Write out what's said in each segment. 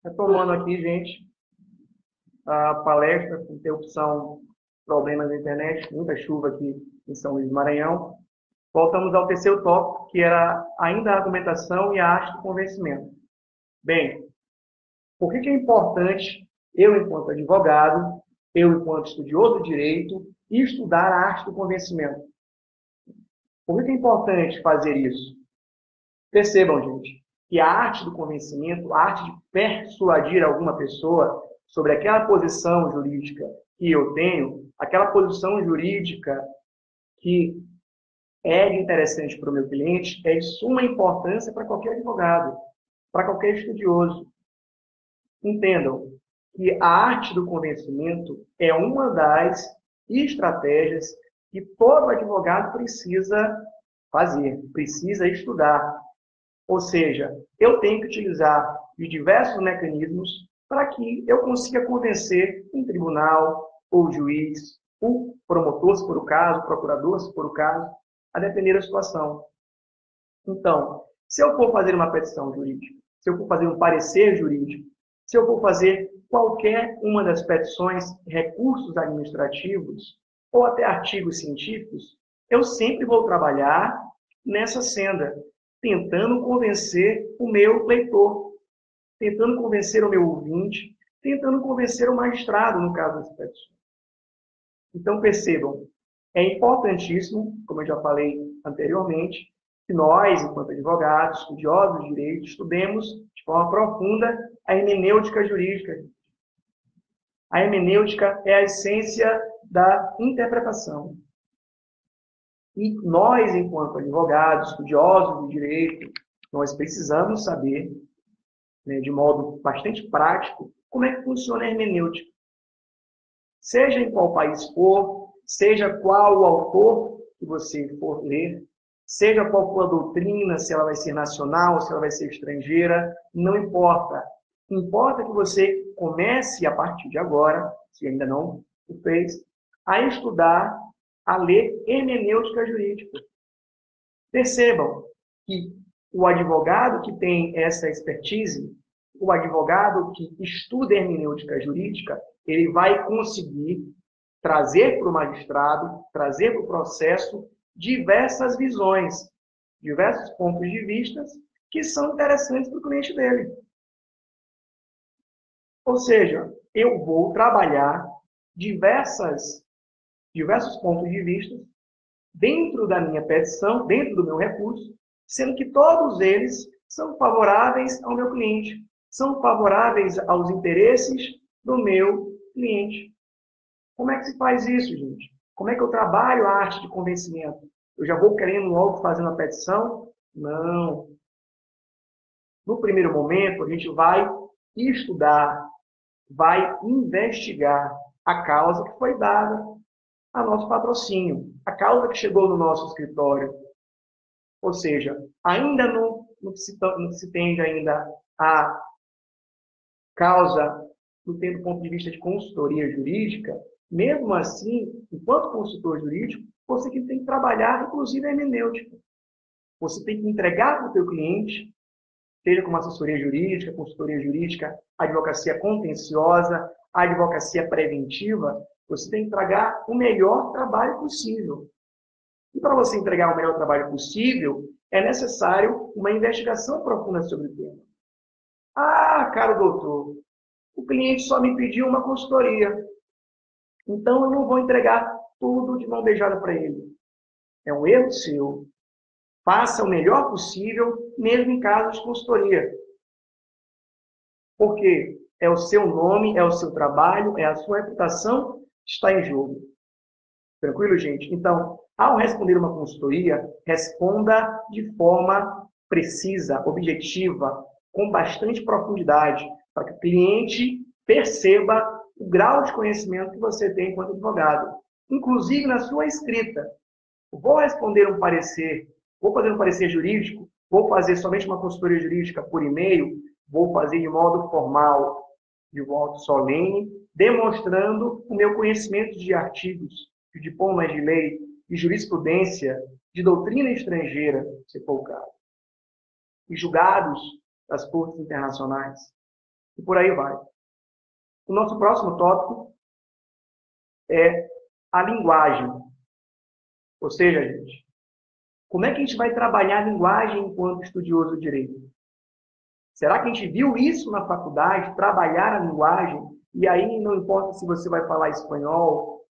Retomando aqui, gente, a palestra com interrupção, problemas na internet, muita chuva aqui em São Luís do Maranhão. Voltamos ao terceiro tópico, que era ainda a argumentação e a arte do convencimento. Bem, por que é importante eu, enquanto advogado, eu, enquanto estudioso do direito, estudar a arte do convencimento? Por que é importante fazer isso? Percebam, gente, que a arte do convencimento, a arte de persuadir alguma pessoa sobre aquela posição jurídica que eu tenho, aquela posição jurídica que é interessante para o meu cliente, é de suma importância para qualquer advogado, para qualquer estudioso. Entendam que a arte do convencimento é uma das estratégias que todo advogado precisa fazer, precisa estudar. Ou seja, eu tenho que utilizar de diversos mecanismos para que eu consiga convencer um tribunal, ou juiz, o promotor, se for o caso, o procurador, se for o caso, a depender da situação. Então, se eu for fazer uma petição jurídica, se eu for fazer um parecer jurídico, se eu for fazer qualquer uma das petições, recursos administrativos ou até artigos científicos, eu sempre vou trabalhar nessa senda, tentando convencer o meu leitor, tentando convencer o meu ouvinte, tentando convencer o magistrado, no caso das petições. Então, percebam, é importantíssimo, como eu já falei anteriormente, que nós, enquanto advogados, estudiosos de direito, estudemos de forma profunda a hermenêutica jurídica. A hermenêutica é a essência da interpretação. E nós, enquanto advogados, estudiosos do direito, nós precisamos saber, né, de modo bastante prático, como é que funciona a hermenêutica. Seja em qual país for, seja qual o autor que você for ler, seja qual for a doutrina, se ela vai ser nacional, se ela vai ser estrangeira, não importa. Importa que você comece, a partir de agora, se ainda não o fez, a estudar, a ler hermenêutica jurídica. Percebam que o advogado que tem essa expertise, o advogado que estuda hermenêutica jurídica, ele vai conseguir trazer para o magistrado, trazer para o processo diversas visões, diversos pontos de vista que são interessantes para o cliente dele. Ou seja, eu vou trabalhar diversos pontos de vista dentro da minha petição, dentro do meu recurso, sendo que todos eles são favoráveis ao meu cliente, são favoráveis aos interesses do meu cliente. Como é que se faz isso, gente? Como é que eu trabalho a arte de convencimento? Eu já vou querendo logo fazer uma petição? Não. No primeiro momento, a gente vai estudar, vai investigar a causa que foi dada a nosso patrocínio, a causa que chegou no nosso escritório. Ou seja, ainda não se tende ainda a causa do ponto de vista de consultoria jurídica, mesmo assim, enquanto consultor jurídico, você tem que trabalhar, inclusive, a hermenêutica. Você tem que entregar para o teu cliente, seja como assessoria jurídica, consultoria jurídica, advocacia contenciosa, advocacia preventiva, você tem que entregar o melhor trabalho possível. E para você entregar o melhor trabalho possível, é necessário uma investigação profunda sobre o tema. Ah, caro doutor, o cliente só me pediu uma consultoria. Então, eu não vou entregar tudo de mão beijada para ele. É um erro seu. Faça o melhor possível, mesmo em caso de consultoria. Porque é o seu nome, é o seu trabalho, é a sua reputação que está em jogo. Tranquilo, gente? Então, ao responder uma consultoria, responda de forma precisa, objetiva, com bastante profundidade, para que o cliente perceba o grau de conhecimento que você tem enquanto advogado. Inclusive na sua escrita. Vou responder um parecer, vou fazer um parecer jurídico, vou fazer somente uma consultoria jurídica por e-mail, vou fazer de modo formal, de modo solene, demonstrando o meu conhecimento de artigos, de diplomas de lei, de jurisprudência, de doutrina estrangeira, se for o caso, e julgados das cortes internacionais. e por aí vai. O nosso próximo tópico é a linguagem. Ou seja, gente, como é que a gente vai trabalhar a linguagem enquanto estudioso de direito? Será que a gente viu isso na faculdade, trabalhar a linguagem? E aí não importa se você vai falar espanhol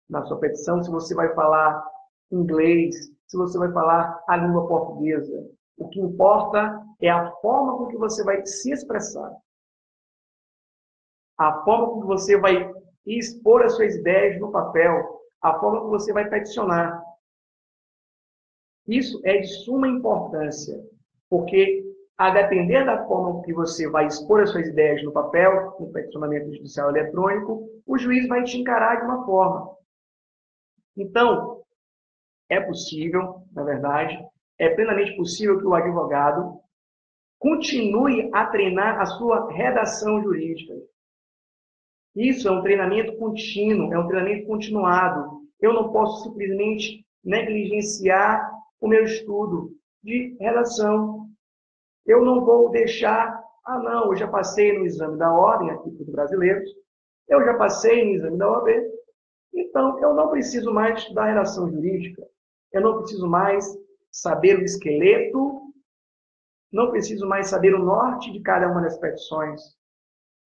na sua petição, se você vai falar inglês, se você vai falar a língua portuguesa. O que importa é a forma com que você vai se expressar. A forma com que você vai expor as suas ideias no papel. A forma como você vai peticionar. Isso é de suma importância, porque a depender da forma que você vai expor as suas ideias no papel, no peticionamento judicial eletrônico, o juiz vai te encarar de uma forma. Então, é possível, na verdade, é plenamente possível que o advogado continue a treinar a sua redação jurídica. Isso é um treinamento contínuo, é um treinamento continuado. Eu não posso simplesmente negligenciar o meu estudo de redação. Eu não vou deixar, não, eu já passei no exame da ordem aqui para os brasileiros, eu já passei no exame da OAB, então eu não preciso mais estudar redação jurídica, eu não preciso mais saber o esqueleto, não preciso mais saber o norte de cada uma das petições,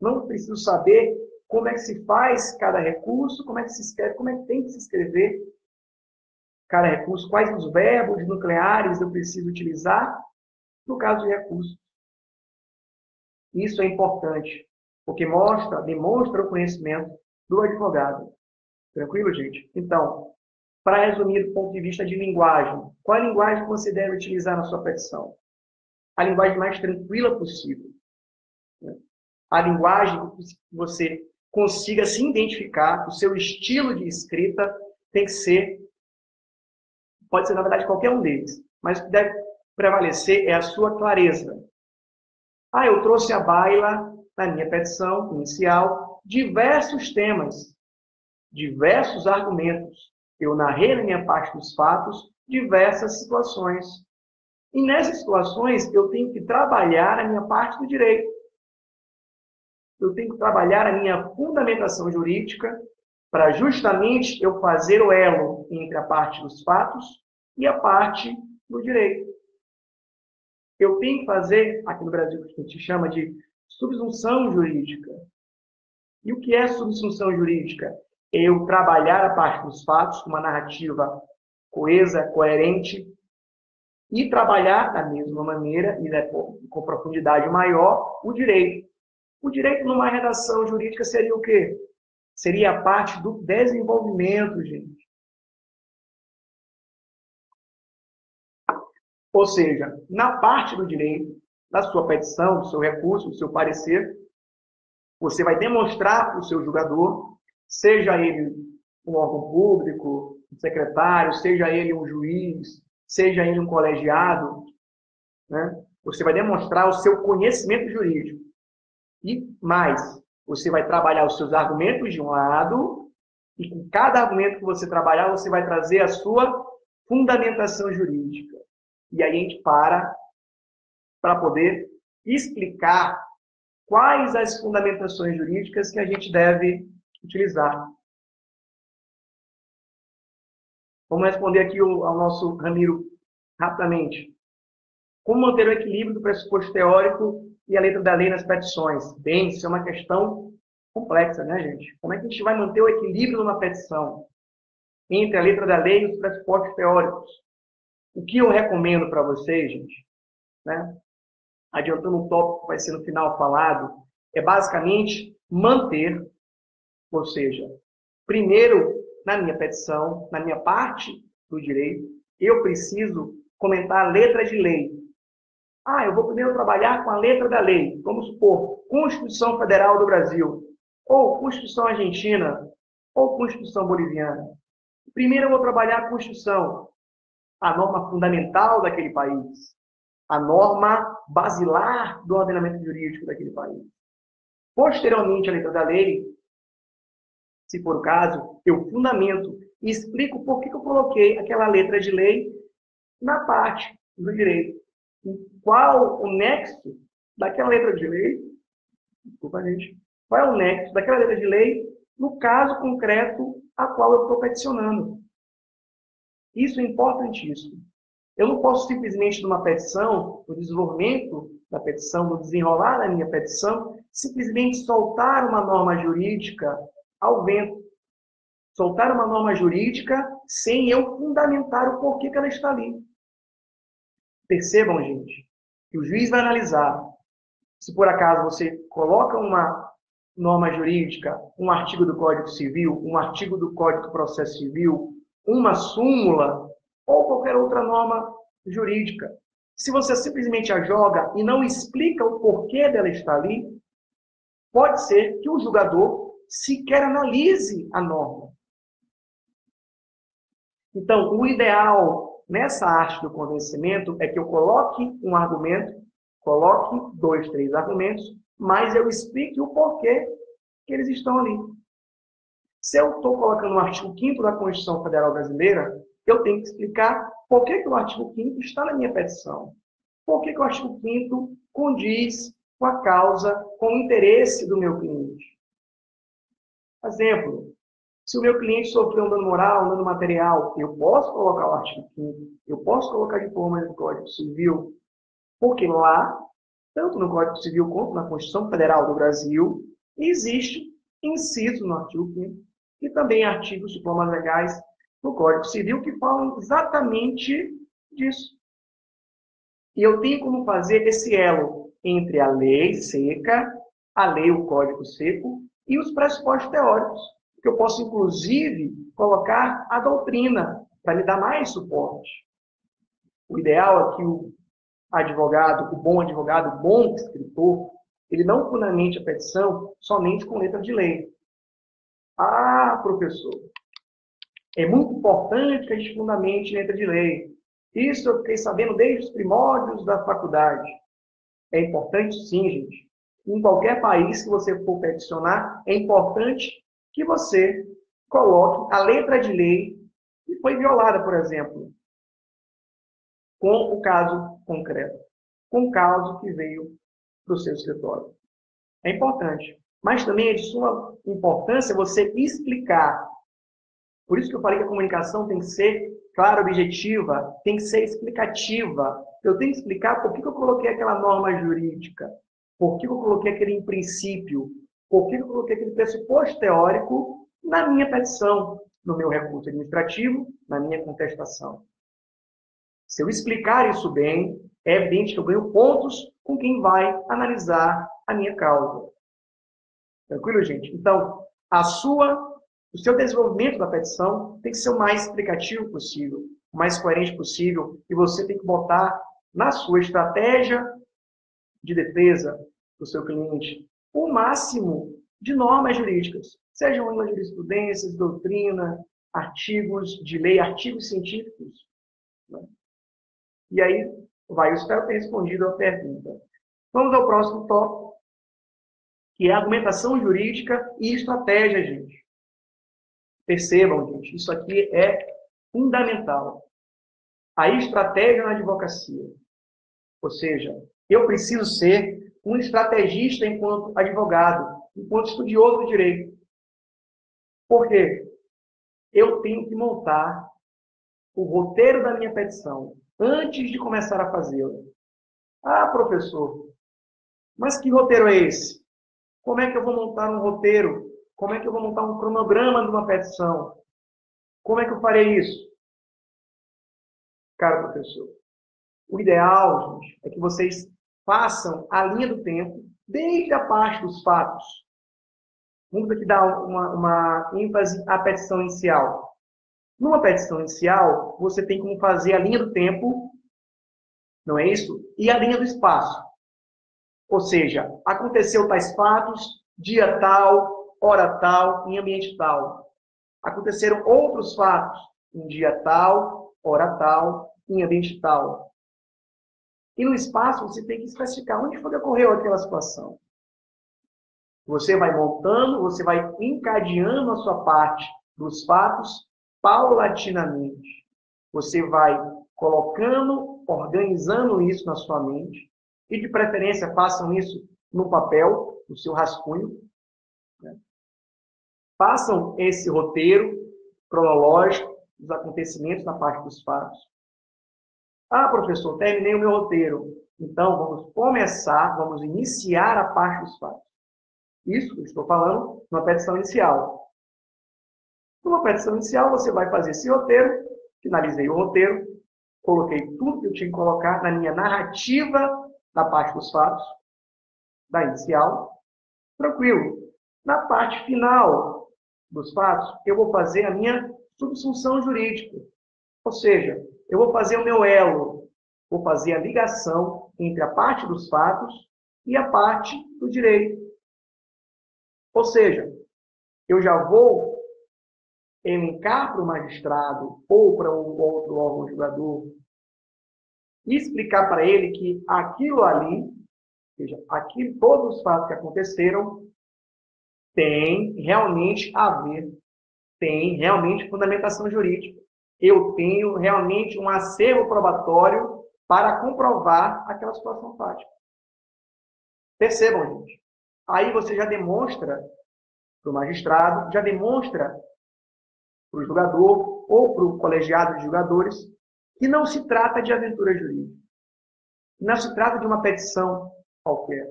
não preciso saber como é que se faz cada recurso, como é que se escreve, como é que tem que se escrever cada recurso, quais os verbos nucleares eu preciso utilizar no caso de recurso. Isso é importante, porque demonstra o conhecimento do advogado. Tranquilo, gente? Então, para resumir do ponto de vista de linguagem, qual a linguagem que você deve utilizar na sua petição? A linguagem mais tranquila possível. A linguagem que você consiga se identificar, o seu estilo de escrita tem que ser, pode ser, na verdade, qualquer um deles, mas o que deve prevalecer é a sua clareza. Eu trouxe à baila, na minha petição inicial, diversos temas, diversos argumentos. Eu narrei na minha parte dos fatos diversas situações. E nessas situações, eu tenho que trabalhar a minha parte do direito. Eu tenho que trabalhar a minha fundamentação jurídica para justamente eu fazer o elo entre a parte dos fatos e a parte do direito. Eu tenho que fazer, aqui no Brasil, o que a gente chama de subsunção jurídica. E o que é subsunção jurídica? Eu trabalhar a parte dos fatos com uma narrativa coesa, coerente, e trabalhar da mesma maneira e com profundidade maior o direito. O direito numa redação jurídica seria o quê? Seria a parte do desenvolvimento, gente. Ou seja, na parte do direito, da sua petição, do seu recurso, do seu parecer, você vai demonstrar para o seu julgador, seja ele um órgão público, um secretário, seja ele um juiz, seja ele um colegiado, né? Você vai demonstrar o seu conhecimento jurídico. E mais, você vai trabalhar os seus argumentos de um lado, e com cada argumento que você trabalhar, você vai trazer a sua fundamentação jurídica. E aí a gente para poder explicar quais as fundamentações jurídicas que a gente deve utilizar. Vamos responder aqui ao nosso Ramiro rapidamente. Como manter o equilíbrio do pressuposto teórico e a letra da lei nas petições? Bem, isso é uma questão complexa, né, gente? Como é que a gente vai manter o equilíbrio numa petição entre a letra da lei e os pressupostos teóricos? O que eu recomendo para vocês, gente, né? Adiantando um tópico que vai ser no final falado, é basicamente manter, ou seja, primeiro, na minha petição, na minha parte do direito, eu preciso comentar a letra de lei. Eu vou primeiro trabalhar com a letra da lei. Vamos supor, Constituição Federal do Brasil, ou Constituição Argentina, ou Constituição Boliviana. Primeiro eu vou trabalhar a Constituição, a norma fundamental daquele país, a norma basilar do ordenamento jurídico daquele país. Posteriormente, a letra da lei, se for o caso, eu fundamento e explico por que eu coloquei aquela letra de lei na parte do direito. E qual o nexo daquela letra de lei Desculpa, gente. Qual é o nexo daquela letra de lei no caso concreto a qual eu estou peticionando? Isso é importantíssimo. Eu não posso simplesmente, numa petição, no desenvolvimento da petição, no desenrolar da minha petição, simplesmente soltar uma norma jurídica ao vento. Soltar uma norma jurídica sem eu fundamentar o porquê que ela está ali. Percebam, gente, que o juiz vai analisar se por acaso você coloca uma norma jurídica, um artigo do Código Civil, um artigo do Código de Processo Civil, uma súmula ou qualquer outra norma jurídica. Se você simplesmente a joga e não explica o porquê dela estar ali, pode ser que o julgador sequer analise a norma. Então, o ideal nessa arte do convencimento é que eu coloque um argumento, coloque 2, 3 argumentos, mas eu explique o porquê que eles estão ali. Se eu estou colocando o artigo 5º da Constituição Federal Brasileira, eu tenho que explicar por que o artigo 5º está na minha petição. Por que o artigo 5º condiz com a causa, com o interesse do meu cliente. Exemplo, se o meu cliente sofreu um dano moral, um dano material, eu posso colocar o artigo 5º, eu posso colocar de forma no Código Civil, porque lá, tanto no Código Civil quanto na Constituição Federal do Brasil, existe inciso no artigo 5º e também artigos de formas legais no Código Civil que falam exatamente disso. E eu tenho como fazer esse elo entre a lei seca, a lei, o Código Seco, e os pressupostos teóricos, que eu posso, inclusive, colocar a doutrina para lhe dar mais suporte. O ideal é que o advogado, o bom escritor, ele não fundamente a petição somente com letra de lei. Ah, professor, é muito importante que a gente fundamente letra de lei. Isso eu fiquei sabendo desde os primórdios da faculdade. É importante, sim, gente. Em qualquer país que você for peticionar, é importante que você coloque a letra de lei que foi violada, por exemplo, com o caso concreto, com o caso que veio para o seu escritório. É importante. Mas também é de suma importância você explicar. Por isso que eu falei que a comunicação tem que ser clara, objetiva, tem que ser explicativa. Eu tenho que explicar por que eu coloquei aquela norma jurídica, por que eu coloquei aquele princípio, por que eu coloquei aquele pressuposto teórico na minha petição, no meu recurso administrativo, na minha contestação. Se eu explicar isso bem, é evidente que eu ganho pontos com quem vai analisar a minha causa. Tranquilo, gente? Então, o seu desenvolvimento da petição tem que ser o mais explicativo possível, o mais coerente possível, e você tem que botar na sua estratégia de defesa do seu cliente o máximo de normas jurídicas, sejam elas jurisprudências, doutrina, artigos de lei, artigos científicos. Né? E aí, eu espero ter respondido a pergunta. Vamos ao próximo tópico, que é argumentação jurídica e estratégia, gente. Percebam, gente, isso aqui é fundamental. A estratégia na advocacia. Ou seja, eu preciso ser um estrategista enquanto advogado, enquanto estudioso do direito. Por quê? Eu tenho que montar o roteiro da minha petição antes de começar a fazê-la. Ah, professor, mas que roteiro é esse? Como é que eu vou montar um roteiro? Como é que eu vou montar um cronograma de uma petição? Como é que eu farei isso? Cara, professor, o ideal, gente, é que vocês façam a linha do tempo desde a parte dos fatos. Vamos aqui dar uma ênfase à petição inicial. Numa petição inicial, você tem como fazer a linha do tempo, não é isso? E a linha do espaço. Ou seja, aconteceu tais fatos, dia tal, hora tal, em ambiente tal. Aconteceram outros fatos, em dia tal, hora tal, em ambiente tal. E no espaço você tem que especificar onde foi que ocorreu aquela situação. Você vai montando, você vai encadeando a sua parte dos fatos paulatinamente. Você vai colocando, organizando isso na sua mente. E de preferência façam isso no papel, o seu rascunho, né? Façam esse roteiro cronológico dos acontecimentos na parte dos fatos. Ah, professor, terminei o meu roteiro. Então, vamos iniciar a parte dos fatos. Isso eu estou falando numa petição inicial. Numa petição inicial, você vai fazer esse roteiro, finalizei o roteiro, coloquei tudo que eu tinha que colocar na minha narrativa na parte dos fatos, da inicial, tranquilo. Na parte final dos fatos, eu vou fazer a minha subsunção jurídica. Ou seja, eu vou fazer o meu elo, vou fazer a ligação entre a parte dos fatos e a parte do direito. Ou seja, eu já vou elencar para o magistrado ou para um outro órgão julgador e explicar para ele que aquilo ali, ou seja, aquilo, todos os fatos que aconteceram, tem realmente a ver, tem realmente fundamentação jurídica. Eu tenho realmente um acervo probatório para comprovar aquela situação fática. Percebam, gente. Aí você já demonstra para o magistrado, já demonstra para o julgador ou para o colegiado de julgadores que não se trata de aventura jurídica. Não se trata de uma petição qualquer.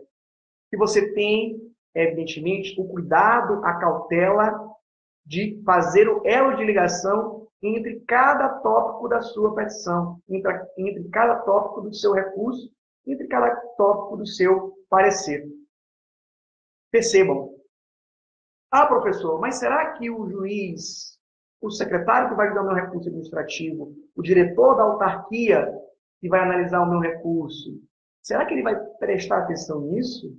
Que você tem, evidentemente, o cuidado, a cautela de fazer o elo de ligação entre cada tópico da sua petição, entre cada tópico do seu recurso, entre cada tópico do seu parecer. Percebam. Ah, professor, mas será que o juiz, o secretário que vai julgar o meu recurso administrativo, o diretor da autarquia que vai analisar o meu recurso, será que ele vai prestar atenção nisso?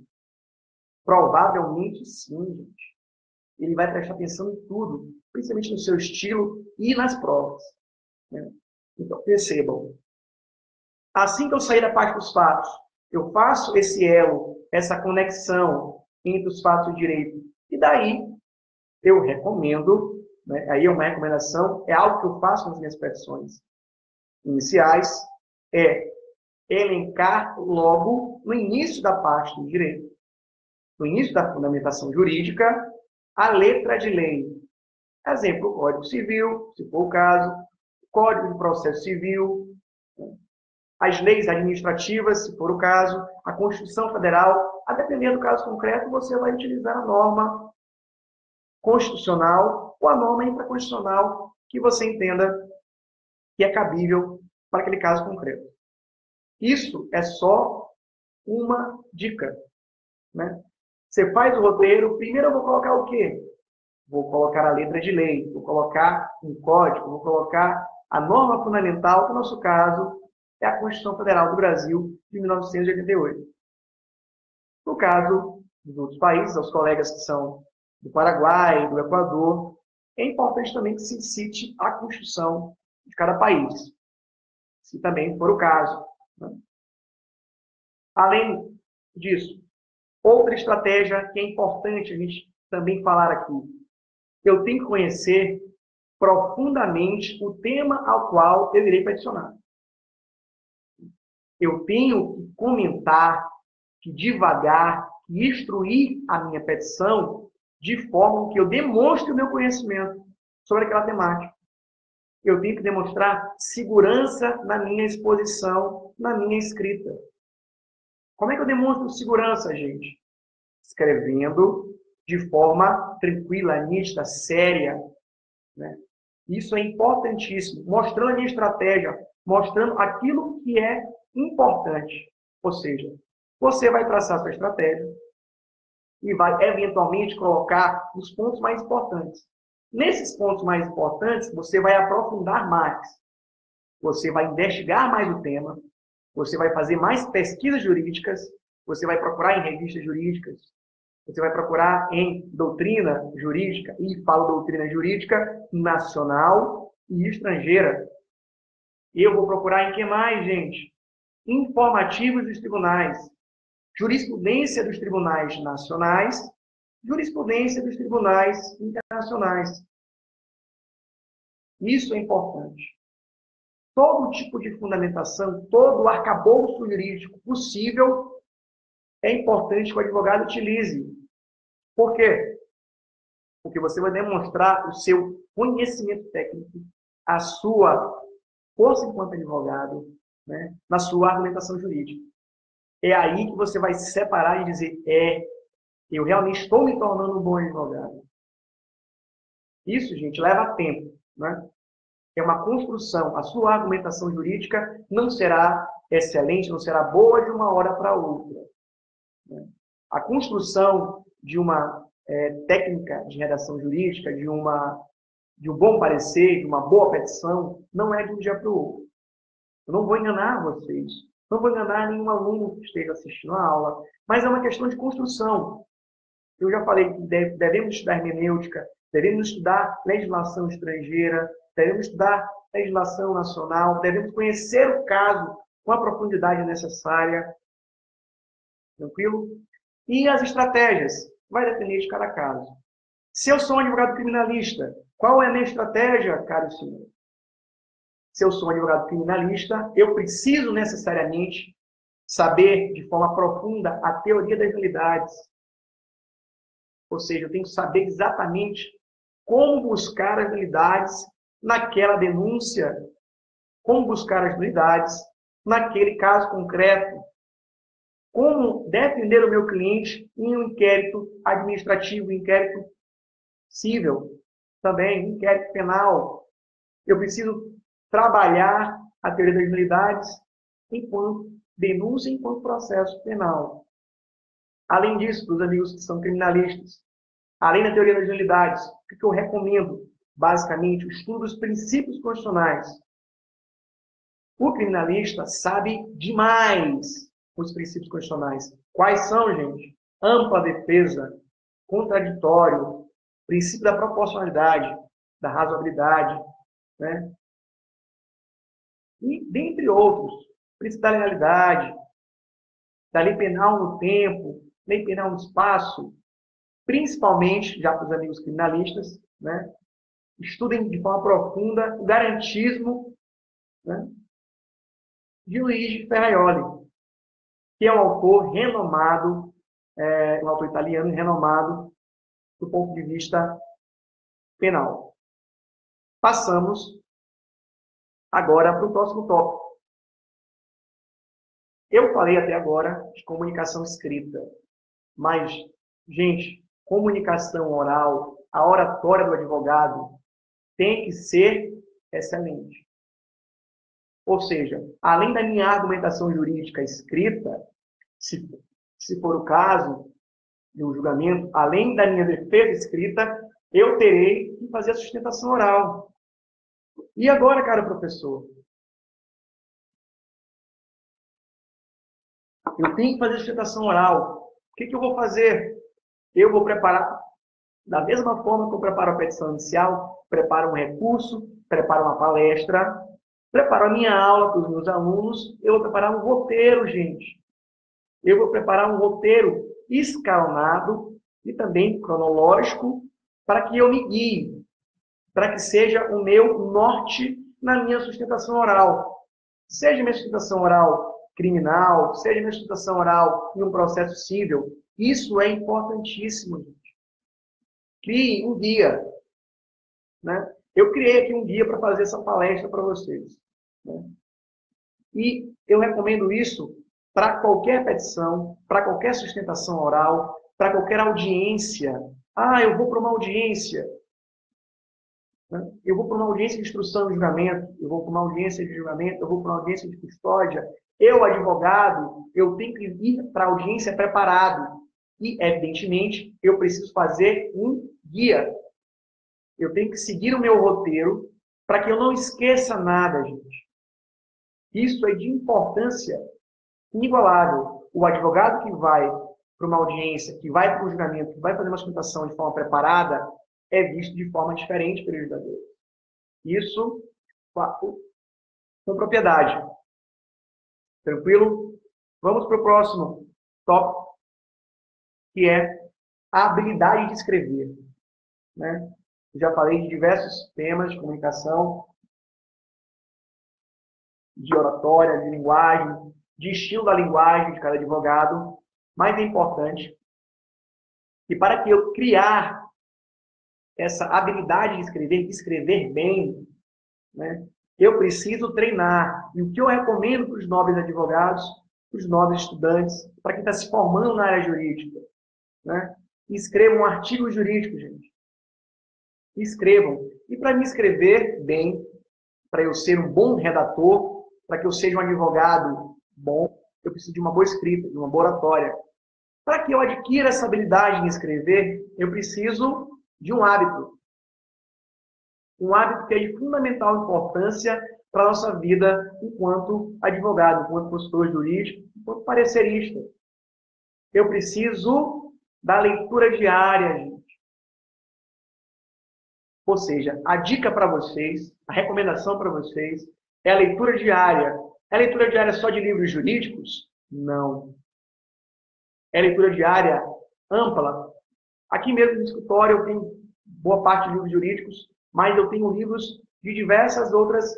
Provavelmente sim, gente. Ele vai prestar atenção em tudo, principalmente no seu estilo e nas provas, né? Então, percebam. Assim que eu sair da parte dos fatos, eu faço esse elo, essa conexão entre os fatos e o direito. E daí, eu recomendo, né? Aí é uma recomendação, é algo que eu faço nas minhas petições iniciais, é elencar logo no início da parte do direito, no início da fundamentação jurídica, a letra de lei. Exemplo, o Código Civil, se for o caso, o Código de Processo Civil, as leis administrativas, se for o caso, a Constituição Federal. A depender do caso concreto, você vai utilizar a norma constitucional ou a norma infraconstitucional que você entenda que é cabível para aquele caso concreto. Isso é só uma dica, né? Você faz o roteiro, primeiro eu vou colocar o quê? Vou colocar a letra de lei, vou colocar um código, vou colocar a norma fundamental, que no nosso caso é a Constituição Federal do Brasil, de 1988. No caso dos outros países, os colegas que são do Paraguai, do Equador, é importante também que se cite a Constituição de cada país, se também for o caso, né? Além disso, outra estratégia que é importante a gente também falar aqui. Eu tenho que conhecer profundamente o tema ao qual eu irei peticionar. Eu tenho que comentar, que divagar, que instruir a minha petição de forma que eu demonstre o meu conhecimento sobre aquela temática. Eu tenho que demonstrar segurança na minha exposição, na minha escrita. Como é que eu demonstro segurança, gente? Escrevendo de forma tranquila, nítida, séria, né? Isso é importantíssimo. Mostrando a minha estratégia, mostrando aquilo que é importante. Ou seja, você vai traçar sua estratégia e vai, eventualmente, colocar os pontos mais importantes. Nesses pontos mais importantes, você vai aprofundar mais. Você vai investigar mais o tema, você vai fazer mais pesquisas jurídicas, você vai procurar em revistas jurídicas, você vai procurar em doutrina jurídica, e falo doutrina jurídica nacional e estrangeira. E eu vou procurar em que mais, gente? Informativos dos tribunais, jurisprudência dos tribunais nacionais, jurisprudência dos tribunais internacionais. Isso é importante. Todo tipo de fundamentação, todo o arcabouço jurídico possível é importante que o advogado utilize. Por quê? Porque você vai demonstrar o seu conhecimento técnico, a sua força enquanto advogado, né, na sua argumentação jurídica. É aí que você vai se separar e dizer, eu realmente estou me tornando um bom advogado. Isso, gente, leva tempo, né? É uma construção. A sua argumentação jurídica não será excelente, não será boa de uma hora para outra, né? A construção de uma técnica de redação jurídica, de um bom parecer, de uma boa petição, não é de um dia para o outro. Eu não vou enganar vocês, não vou enganar nenhum aluno que esteja assistindo a aula, mas é uma questão de construção. Eu já falei que devemos estudar hermenêutica, devemos estudar legislação estrangeira, devemos estudar legislação nacional, devemos conhecer o caso com a profundidade necessária. Tranquilo? E as estratégias? Vai depender de cada caso. Se eu sou um advogado criminalista, qual é a minha estratégia, caro senhor? Se eu sou um advogado criminalista, eu preciso necessariamente saber de forma profunda a teoria das nulidades. Ou seja, eu tenho que saber exatamente como buscar as nulidades naquela denúncia, como buscar as nulidades naquele caso concreto, como defender o meu cliente em um inquérito administrativo, inquérito civil, também inquérito penal. Eu preciso trabalhar a teoria das nulidades enquanto denúncia, enquanto processo penal. Além disso, para os amigos que são criminalistas, além da teoria das nulidades, o que eu recomendo? Basicamente, o estudo dos princípios constitucionais. O criminalista sabe demais os princípios constitucionais. Quais são, gente? Ampla defesa, contraditório, princípio da proporcionalidade, da razoabilidade, né? E, dentre outros, princípio da legalidade, da lei penal no tempo, lei penal no espaço, principalmente, já para os amigos criminalistas, né? Estudem de forma profunda o garantismo, né, de Luigi Ferraioli, que é um autor renomado, um autor italiano renomado do ponto de vista penal. Passamos agora para o próximo tópico. Eu falei até agora de comunicação escrita, mas, gente, comunicação oral, a oratória do advogado tem que ser excelente. Ou seja, além da minha argumentação jurídica escrita, se for o caso de um julgamento, além da minha defesa escrita, eu terei que fazer a sustentação oral. E agora, caro professor? Eu tenho que fazer a sustentação oral. O que eu vou fazer? Eu vou preparar, da mesma forma que eu preparo a petição inicial, preparo um recurso, preparo uma palestra, preparo a minha aula para os meus alunos, eu vou preparar um roteiro, gente. Eu vou preparar um roteiro escalonado e também cronológico para que eu me guie, para que seja o meu norte na minha sustentação oral. Seja minha sustentação oral criminal, seja minha sustentação oral em um processo civil, isso é importantíssimo, gente. Crie um guia, né? Eu criei aqui um guia para fazer essa palestra para vocês, né? E eu recomendo isso para qualquer petição, para qualquer sustentação oral, para qualquer audiência. Ah, eu vou para uma audiência. Né? Eu vou para uma audiência de instrução e julgamento, eu vou para uma audiência de julgamento, eu vou para uma audiência de custódia. Eu, advogado, eu tenho que ir para a audiência preparado. E, evidentemente, eu preciso fazer um guia. Eu tenho que seguir o meu roteiro para que eu não esqueça nada, gente. Isso é de importância inigualável. O advogado que vai para uma audiência, que vai para um julgamento, que vai fazer uma sustentação de forma preparada, é visto de forma diferente pelo julgador. Isso com propriedade. Tranquilo? Vamos para o próximo tópico, que é a habilidade de escrever, né? Eu já falei de diversos temas de comunicação, de oratória, de linguagem, de estilo da linguagem de cada advogado. Mas é importante que para que eu criar essa habilidade de escrever bem, né, eu preciso treinar. E o que eu recomendo para os nobres advogados, para os nobres estudantes, para quem está se formando na área jurídica, né, escrevam um artigo jurídico, gente. Escrevam. E para me escrever bem, para eu ser um bom redator, para que eu seja um advogado bom, eu preciso de uma boa escrita, de uma boa oratória. Para que eu adquira essa habilidade em escrever, eu preciso de um hábito. Um hábito que é de fundamental importância para a nossa vida enquanto advogado, enquanto consultor jurídico, enquanto parecerista. Eu preciso da leitura diária, gente. Ou seja, a dica para vocês, a recomendação para vocês é a leitura diária. É a leitura diária só de livros jurídicos? Não. É leitura diária ampla. Aqui mesmo no escritório eu tenho boa parte de livros jurídicos, mas eu tenho livros de diversas outras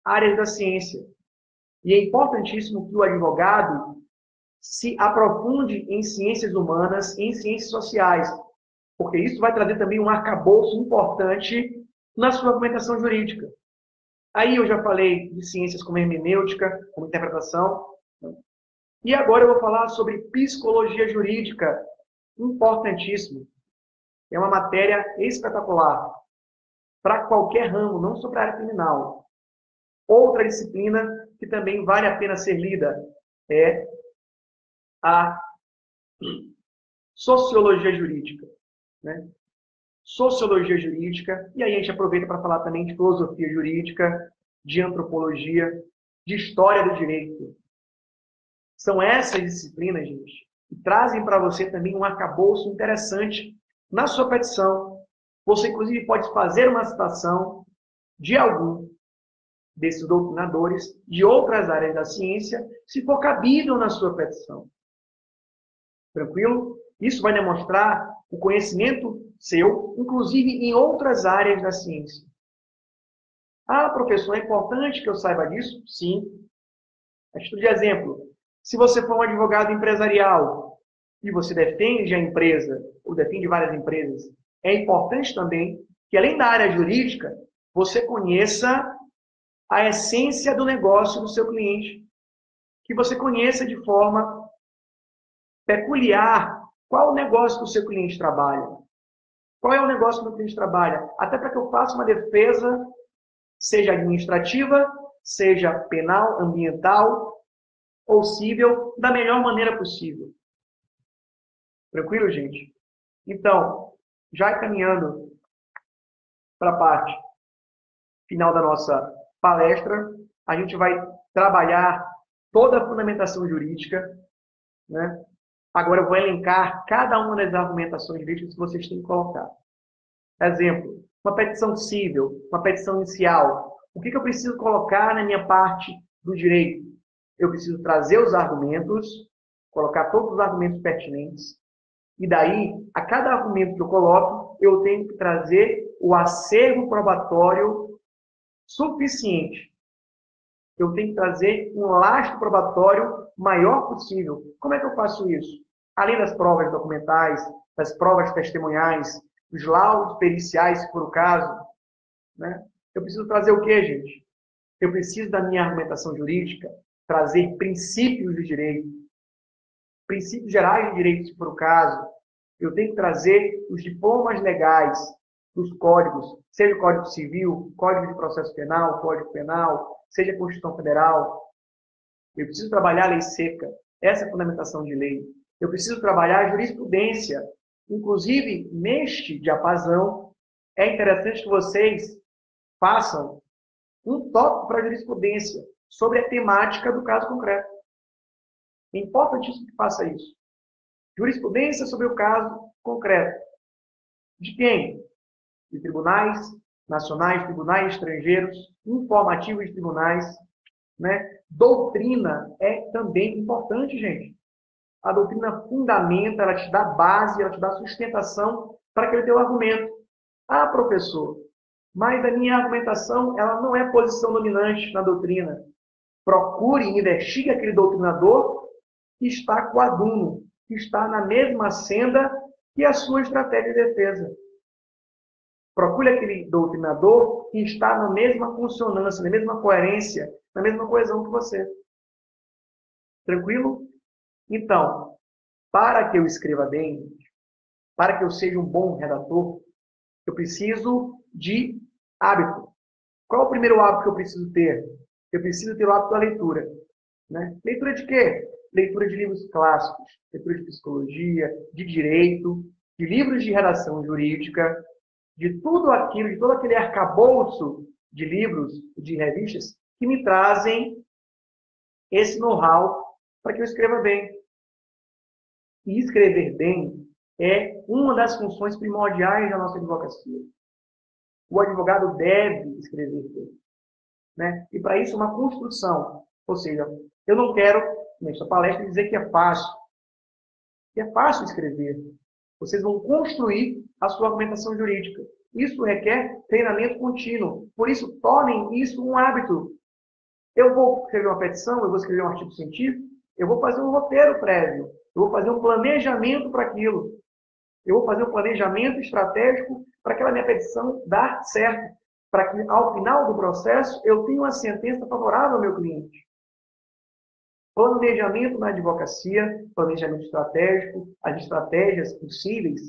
áreas da ciência. E é importantíssimo que o advogado se aprofunde em ciências humanas, em ciências sociais, porque isso vai trazer também um arcabouço importante na sua argumentação jurídica. Aí eu já falei de ciências como hermenêutica, como interpretação, e agora eu vou falar sobre psicologia jurídica, importantíssimo. É uma matéria espetacular para qualquer ramo, não só para a área criminal. Outra disciplina que também vale a pena ser lida é a sociologia jurídica. Né? Sociologia jurídica, e aí a gente aproveita para falar também de filosofia jurídica, de antropologia, de história do direito. São essas disciplinas, gente, que trazem para você também um arcabouço interessante na sua petição. Você, inclusive, pode fazer uma citação de algum desses doutrinadores de outras áreas da ciência, se for cabível na sua petição. Tranquilo? Isso vai demonstrar o conhecimento seu, inclusive em outras áreas da ciência. Ah, professor, é importante que eu saiba disso? Sim. A título de exemplo, se você for um advogado empresarial e você defende a empresa, ou defende várias empresas, é importante também que, além da área jurídica, você conheça a essência do negócio do seu cliente. Que você conheça de forma peculiar qual o negócio que o seu cliente trabalha. Qual é o negócio que o meu cliente trabalha? Até para que eu faça uma defesa, seja administrativa, seja penal, ambiental ou civil, da melhor maneira possível. Tranquilo, gente? Então, já caminhando para a parte final da nossa palestra, a gente vai trabalhar toda a fundamentação jurídica, né? Agora eu vou elencar cada uma das argumentações jurídicas que vocês têm que colocar. Exemplo, uma petição civil, uma petição inicial. O que eu preciso colocar na minha parte do direito? Eu preciso trazer os argumentos, colocar todos os argumentos pertinentes, e daí, a cada argumento que eu coloco, eu tenho que trazer o acervo probatório suficiente. Eu tenho que trazer um lastro probatório maior possível. Como é que eu faço isso? Além das provas documentais, das provas testemunhais, dos laudos periciais, se for o caso, né? Eu preciso trazer o quê, gente? Eu preciso, da minha argumentação jurídica, trazer princípios de direito, princípios gerais de direito, se for o caso. Eu tenho que trazer os diplomas legais dos códigos, seja o Código Civil, Código de Processo Penal, Código Penal, seja a Constituição Federal. Eu preciso trabalhar a lei seca, essa é a fundamentação de lei. Eu preciso trabalhar a jurisprudência. Inclusive, neste diapasão, é interessante que vocês façam um tópico para a jurisprudência sobre a temática do caso concreto. É importantíssimo que faça isso. Jurisprudência sobre o caso concreto. De quem? De tribunais nacionais, tribunais estrangeiros, informativos de tribunais, né? Doutrina é também importante, gente. A doutrina fundamenta, ela te dá base, ela te dá sustentação para aquele teu argumento. Ah, professor, mas a minha argumentação ela não é posição dominante na doutrina. Procure e investigue aquele doutrinador que está coaduno, que está na mesma senda que a sua estratégia de defesa. Procure aquele doutrinador que está na mesma consonância, na mesma coerência, na mesma coesão que você. Tranquilo? Então, para que eu escreva bem, para que eu seja um bom redator, eu preciso de hábito. Qual é o primeiro hábito que eu preciso ter? Eu preciso ter o hábito da leitura. Né? Leitura de quê? Leitura de livros clássicos, leitura de psicologia, de direito, de livros de redação jurídica, de tudo aquilo, de todo aquele arcabouço de livros, de revistas, que me trazem esse know-how para que eu escreva bem. E escrever bem é uma das funções primordiais da nossa advocacia. O advogado deve escrever bem. Né? E para isso, uma construção. Ou seja, eu não quero, nesta palestra, dizer que é fácil. Que é fácil escrever. Vocês vão construir a sua argumentação jurídica. Isso requer treinamento contínuo. Por isso, tornem isso um hábito. Eu vou escrever uma petição, eu vou escrever um artigo científico, eu vou fazer um roteiro prévio, eu vou fazer um planejamento para aquilo. Eu vou fazer um planejamento estratégico para aquela minha petição dar certo. Para que, ao final do processo, eu tenha uma sentença favorável ao meu cliente. Planejamento na advocacia, planejamento estratégico, as estratégias possíveis,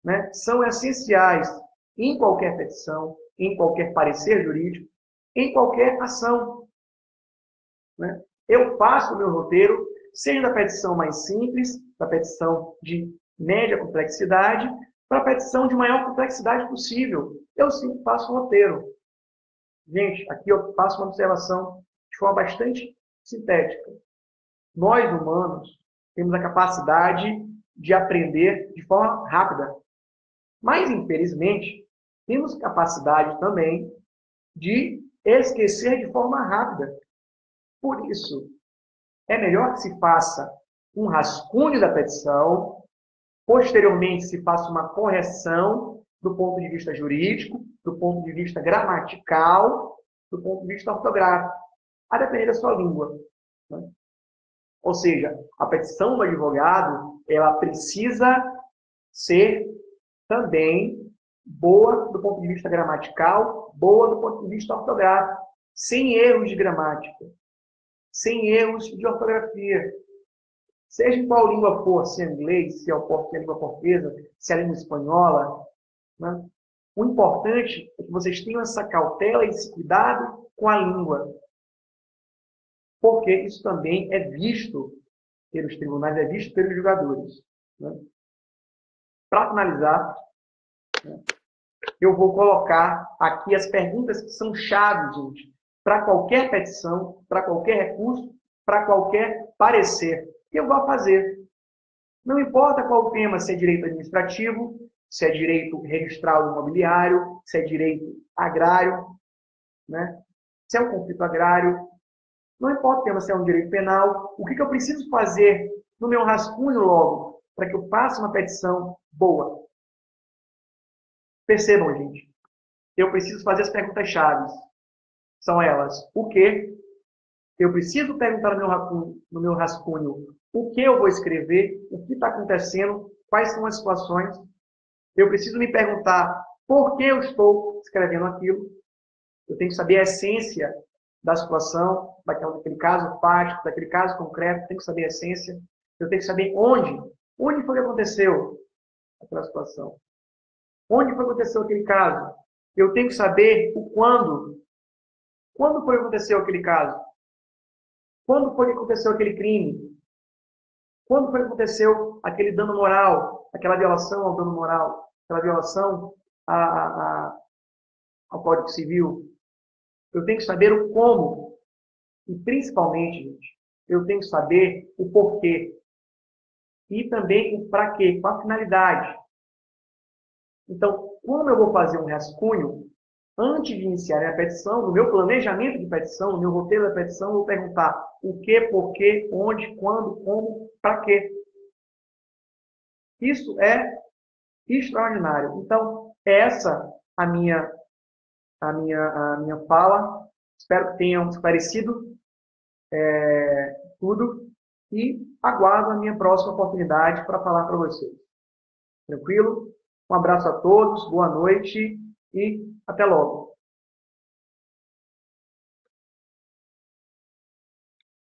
né, são essenciais em qualquer petição, em qualquer parecer jurídico, em qualquer ação. Né? Eu faço o meu roteiro, seja da petição mais simples, da petição de média complexidade, para a petição de maior complexidade possível. Eu sim faço um roteiro. Gente, aqui eu faço uma observação de forma bastante sintética. Nós, humanos, temos a capacidade de aprender de forma rápida. Mas, infelizmente, temos capacidade também de esquecer de forma rápida. Por isso, é melhor que se faça um rascunho da petição, posteriormente se faça uma correção do ponto de vista jurídico, do ponto de vista gramatical, do ponto de vista ortográfico, a depender da sua língua. Né? Ou seja, a petição do advogado, ela precisa ser também boa do ponto de vista gramatical, boa do ponto de vista ortográfico, sem erros de gramática, sem erros de ortografia. Seja em qual língua for, se é inglês, se é a língua portuguesa, se é a língua espanhola. Né? O importante é que vocês tenham essa cautela e esse cuidado com a língua. Porque isso também é visto pelos tribunais, é visto pelos julgadores. Né? Para finalizar, né, eu vou colocar aqui as perguntas que são chaves, gente, para qualquer petição, para qualquer recurso, para qualquer parecer que eu vou fazer. Não importa qual o tema, se é direito administrativo, se é direito registral imobiliário, se é direito agrário, né? Se é um conflito agrário, não importa o tema, se é um direito penal, o que eu preciso fazer no meu rascunho logo, para que eu faça uma petição boa. Percebam, gente, eu preciso fazer as perguntas-chave. São elas: o que? Eu preciso perguntar no meu rascunho o que eu vou escrever, o que está acontecendo, quais são as situações. Eu preciso me perguntar por que eu estou escrevendo aquilo. Eu tenho que saber a essência da situação, daquele caso fático, daquele caso concreto. Eu tenho que saber a essência. Eu tenho que saber onde foi que aconteceu aquela situação. Onde foi que aconteceu aquele caso? Eu tenho que saber o quando. Quando foi que aconteceu aquele caso? Quando foi que aconteceu aquele crime? Quando foi que aconteceu aquele dano moral, aquela violação ao dano moral, aquela violação ao Código Civil? Eu tenho que saber o como. E, principalmente, gente, eu tenho que saber o porquê. E também o para quê, qual a finalidade. Então, como eu vou fazer um rascunho, antes de iniciar a petição, no meu planejamento de petição, no meu roteiro da petição, eu vou perguntar o que, porquê, onde, quando, como, para quê. Isso é extraordinário. Então, essa a minha fala. Espero que tenham esclarecido tudo. E aguardo a minha próxima oportunidade para falar para vocês. Tranquilo? Um abraço a todos, boa noite e até logo.